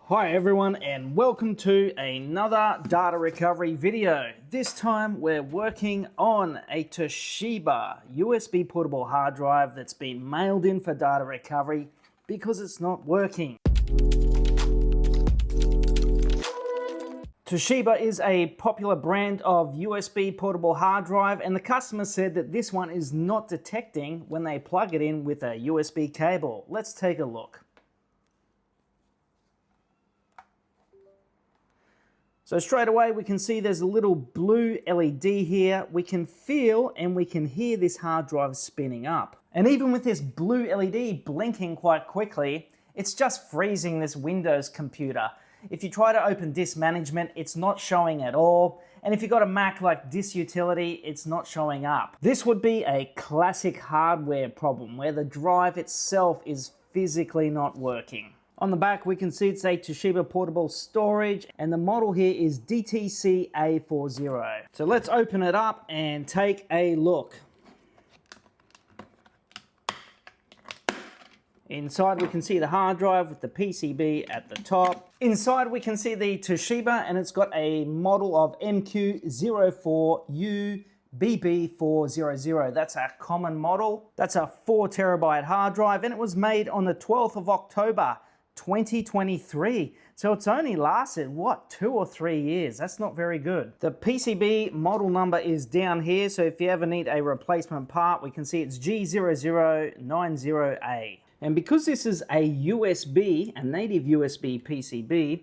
Hi everyone and welcome to another data recovery video. This time we're working on a Toshiba USB portable hard drive that's been mailed in for data recovery because it's not working. Toshiba is a popular brand of USB portable hard drive, and the customer said that this one is not detecting when they plug it in with a USB cable. Let's take a look. So straight away we can see there's a little blue LED here. We can feel and we can hear this hard drive spinning up. And even with this blue LED blinking quite quickly, it's just freezing this Windows computer. If you try to open disk management, it's not showing at all. And if you've got a Mac like Disk Utility, it's not showing up. This would be a classic hardware problem where the drive itself is physically not working. On the back, we can see it's a Toshiba portable storage, and the model here is DTC-A40. So let's open it up and take a look. Inside, we can see the hard drive with the PCB at the top. Inside, we can see the Toshiba, and it's got a model of MQ04UBB400. That's a common model. That's a 4 terabyte hard drive, and it was made on the 12th of October, 2023. So it's only lasted, what, 2 or 3 years? That's not very good. The PCB model number is down here, so if you ever need a replacement part, we can see it's G0090A. And because this is a USB, a native USB PCB,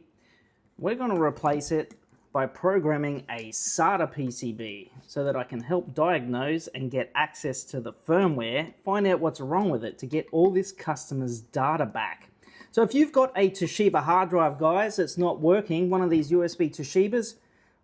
we're going to replace it by programming a SATA PCB so that I can help diagnose and get access to the firmware, find out what's wrong with it to get all this customer's data back. So if you've got a Toshiba hard drive, guys, that's not working, one of these USB Toshibas,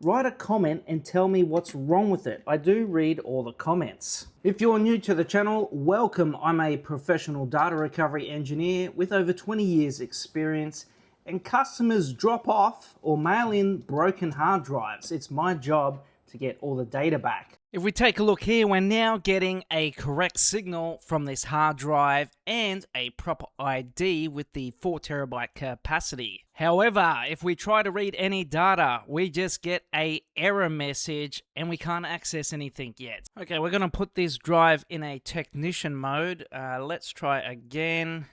write a comment and tell me what's wrong with it. I do read all the comments. If you're new to the channel, welcome. I'm a professional data recovery engineer with over 20 years experience, and customers drop off or mail in broken hard drives. It's my job to get all the data back. If we take a look here, we're now getting a correct signal from this hard drive and a proper ID with the 4 terabyte capacity. However, if we try to read any data, we just get an error message and we can't access anything yet. Okay, we're going to put this drive in a technician mode. Let's try again.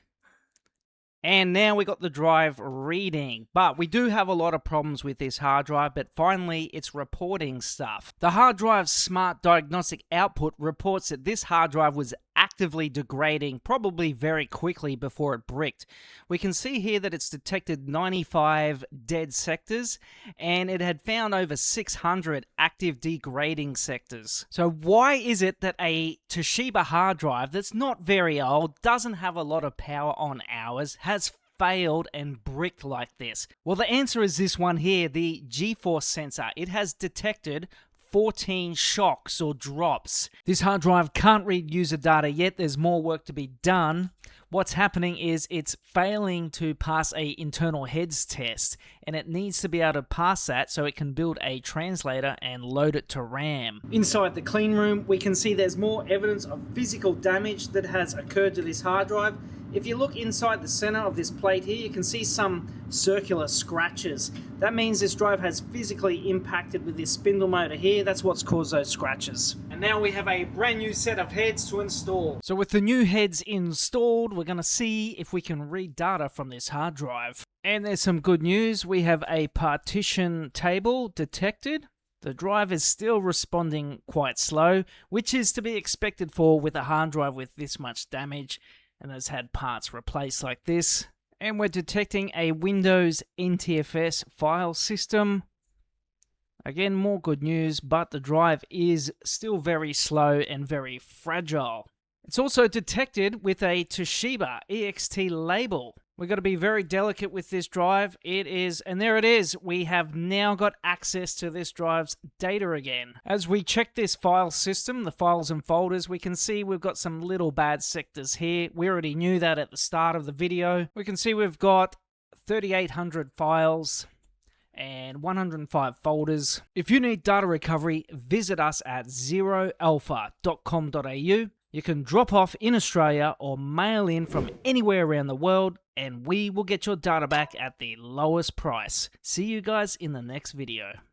And now we got the drive reading, but we do have a lot of problems with this hard drive, but finally it's reporting stuff. The hard drive's smart diagnostic output reports that this hard drive was actively degrading probably very quickly before it bricked. We can see here that it's detected 95 dead sectors and it had found over 600 active degrading sectors. So why is it that a Toshiba hard drive that's not very old, doesn't have a lot of power on hours, has failed and bricked like this? Well, the answer is this one here, the G-force sensor. It has detected 14 shocks or drops. This hard drive can't read user data yet. There's more work to be done. What's happening is it's failing to pass a internal heads test, and it needs to be able to pass that so it can build a translator and load it to RAM. Inside the clean room, we can see there's more evidence of physical damage that has occurred to this hard drive. If you look inside the center of this plate here, you can see some circular scratches. That means this drive has physically impacted with this spindle motor here. That's what's caused those scratches. And now we have a brand new set of heads to install. So with the new heads installed, we're going to see if we can read data from this hard drive. And there's some good news. We have a partition table detected. The drive is still responding quite slow, which is to be expected for with a hard drive with this much damage and has had parts replaced like this. And we're detecting a Windows NTFS file system. Again, more good news, but the drive is still very slow and very fragile. It's also detected with a Toshiba EXT label. We've got to be very delicate with this drive. It is, and there it is. We have now got access to this drive's data again. As we check this file system, the files and folders, we can see we've got some little bad sectors here. We already knew that at the start of the video. We can see we've got 3,800 files and 105 folders. If you need data recovery, visit us at zeroalpha.com.au. You can drop off in Australia or mail in from anywhere around the world, and we will get your data back at the lowest price. See you guys in the next video.